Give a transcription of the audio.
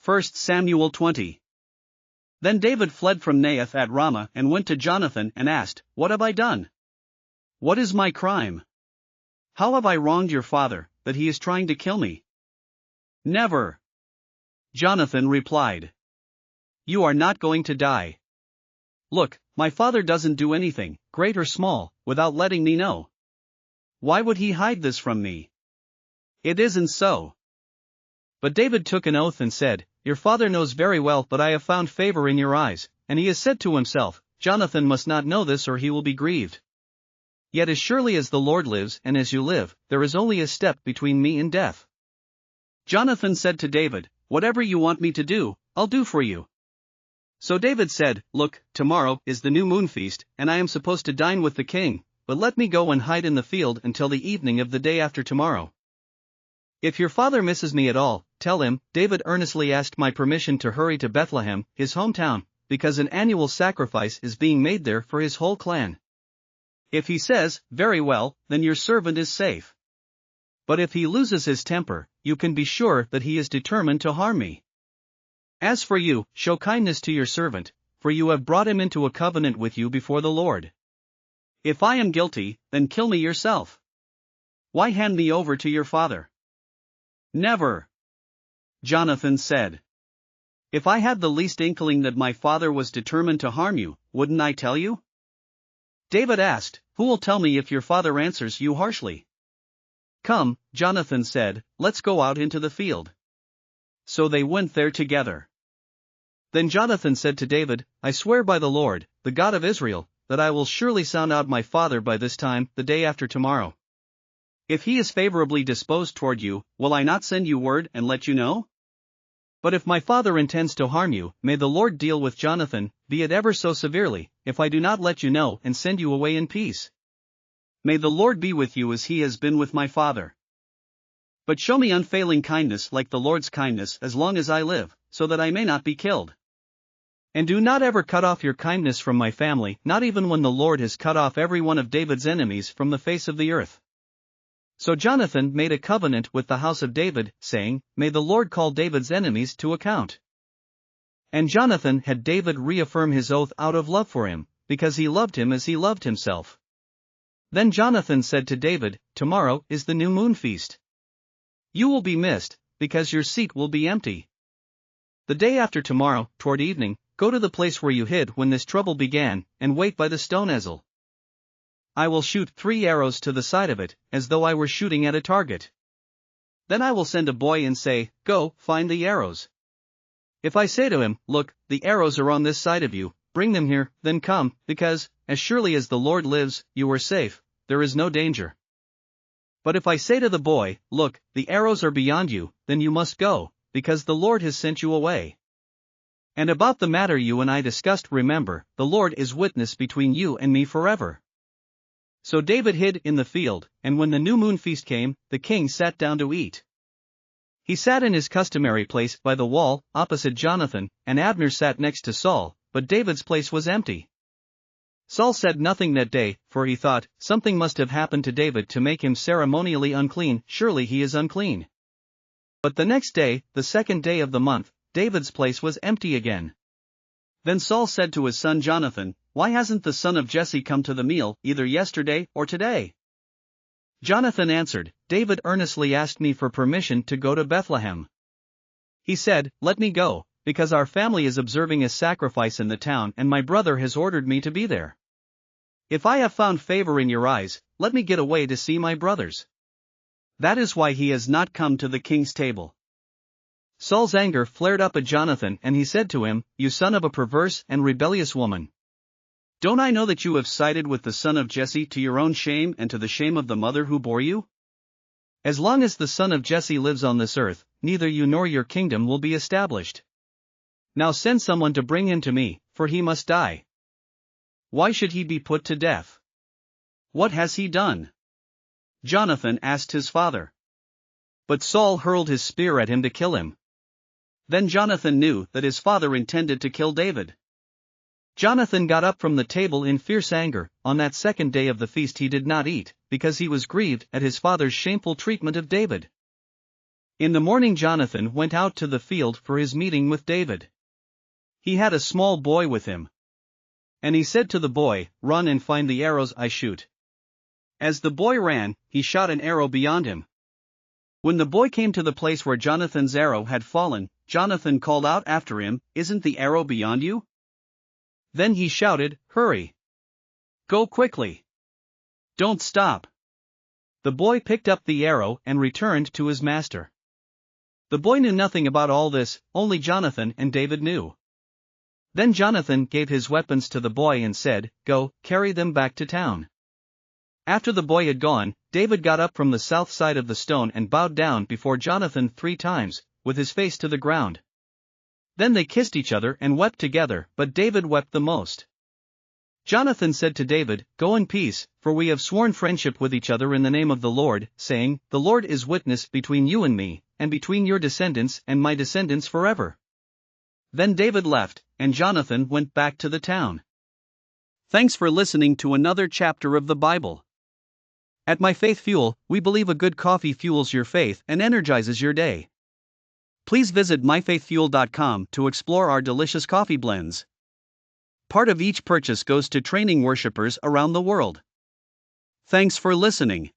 1 Samuel 20. Then David fled from Naioth at Ramah and went to Jonathan and asked, "What have I done? What is my crime? How have I wronged your father, that he is trying to kill me?" "Never," Jonathan replied. "You are not going to die. Look, my father doesn't do anything, great or small, without letting me know. Why would he hide this from me? It isn't so." But David took an oath and said, "Your father knows very well that I have found favor in your eyes," and he has said to himself, "Jonathan must not know this or he will be grieved. Yet as surely as the Lord lives and as you live, there is only a step between me and death." Jonathan said to David, "Whatever you want me to do, I'll do for you." So David said, "Look, tomorrow is the new moon feast, and I am supposed to dine with the king, but let me go and hide in the field until the evening of the day after tomorrow. If your father misses me at all, tell him, David earnestly asked my permission to hurry to Bethlehem, his hometown, because an annual sacrifice is being made there for his whole clan. If he says, 'Very well,' then your servant is safe. But if he loses his temper, you can be sure that he is determined to harm me. As for you, show kindness to your servant, for you have brought him into a covenant with you before the Lord. If I am guilty, then kill me yourself. Why hand me over to your father?" "Never," Jonathan said. "If I had the least inkling that my father was determined to harm you, wouldn't I tell you?" David asked, "Who will tell me if your father answers you harshly?" "Come," Jonathan said, "let's go out into the field." So they went there together. Then Jonathan said to David, "I swear by the Lord, the God of Israel, that I will surely sound out my father by this time, the day after tomorrow. If he is favorably disposed toward you, will I not send you word and let you know? But if my father intends to harm you, may the Lord deal with Jonathan, be it ever so severely, if I do not let you know and send you away in peace. May the Lord be with you as he has been with my father. But show me unfailing kindness like the Lord's kindness as long as I live, so that I may not be killed. And do not ever cut off your kindness from my family, not even when the Lord has cut off every one of David's enemies from the face of the earth." So Jonathan made a covenant with the house of David, saying, "May the Lord call David's enemies to account." And Jonathan had David reaffirm his oath out of love for him, because he loved him as he loved himself. Then Jonathan said to David, "Tomorrow is the new moon feast. You will be missed, because your seat will be empty. The day after tomorrow, toward evening, go to the place where you hid when this trouble began, and wait by the stone Ezel. I will shoot 3 arrows to the side of it, as though I were shooting at a target. Then I will send a boy and say, 'Go, find the arrows.' If I say to him, 'Look, the arrows are on this side of you, bring them here,' then come, because, as surely as the Lord lives, you are safe, there is no danger. But if I say to the boy, 'Look, the arrows are beyond you,' then you must go, because the Lord has sent you away. And about the matter you and I discussed, remember, the Lord is witness between you and me forever." So David hid in the field, and when the new moon feast came, the king sat down to eat. He sat in his customary place by the wall, opposite Jonathan, and Abner sat next to Saul, but David's place was empty. Saul said nothing that day, for he thought, "Something must have happened to David to make him ceremonially unclean, surely he is unclean." But the next day, the second day of the month, David's place was empty again. Then Saul said to his son Jonathan, "Why hasn't the son of Jesse come to the meal, either yesterday or today?" Jonathan answered, "David earnestly asked me for permission to go to Bethlehem. He said, 'Let me go, because our family is observing a sacrifice in the town and my brother has ordered me to be there. If I have found favor in your eyes, let me get away to see my brothers.' That is why he has not come to the king's table." Saul's anger flared up at Jonathan and he said to him, "You son of a perverse and rebellious woman. Don't I know that you have sided with the son of Jesse to your own shame and to the shame of the mother who bore you? As long as the son of Jesse lives on this earth, neither you nor your kingdom will be established. Now send someone to bring him to me, for he must die. Why should he be put to death? What has he done?" Jonathan asked his father. But Saul hurled his spear at him to kill him. Then Jonathan knew that his father intended to kill David. Jonathan got up from the table in fierce anger. On that second day of the feast he did not eat, because he was grieved at his father's shameful treatment of David. In the morning Jonathan went out to the field for his meeting with David. He had a small boy with him. And he said to the boy, "Run and find the arrows I shoot." As the boy ran, he shot an arrow beyond him. When the boy came to the place where Jonathan's arrow had fallen, Jonathan called out after him, "Isn't the arrow beyond you?" Then he shouted, "Hurry! Go quickly! Don't stop!" The boy picked up the arrow and returned to his master. The boy knew nothing about all this, only Jonathan and David knew. Then Jonathan gave his weapons to the boy and said, "Go, carry them back to town." After the boy had gone, David got up from the south side of the stone and bowed down before Jonathan 3 times, with his face to the ground. Then they kissed each other and wept together, but David wept the most. Jonathan said to David, "Go in peace, for we have sworn friendship with each other in the name of the Lord, saying, 'The Lord is witness between you and me, and between your descendants and my descendants forever.'" Then David left, and Jonathan went back to the town. Thanks for listening to another chapter of the Bible. At My Faith Fuel, we believe a good coffee fuels your faith and energizes your day. Please visit myfaithfuel.com to explore our delicious coffee blends. Part of each purchase goes to training worshipers around the world. Thanks for listening.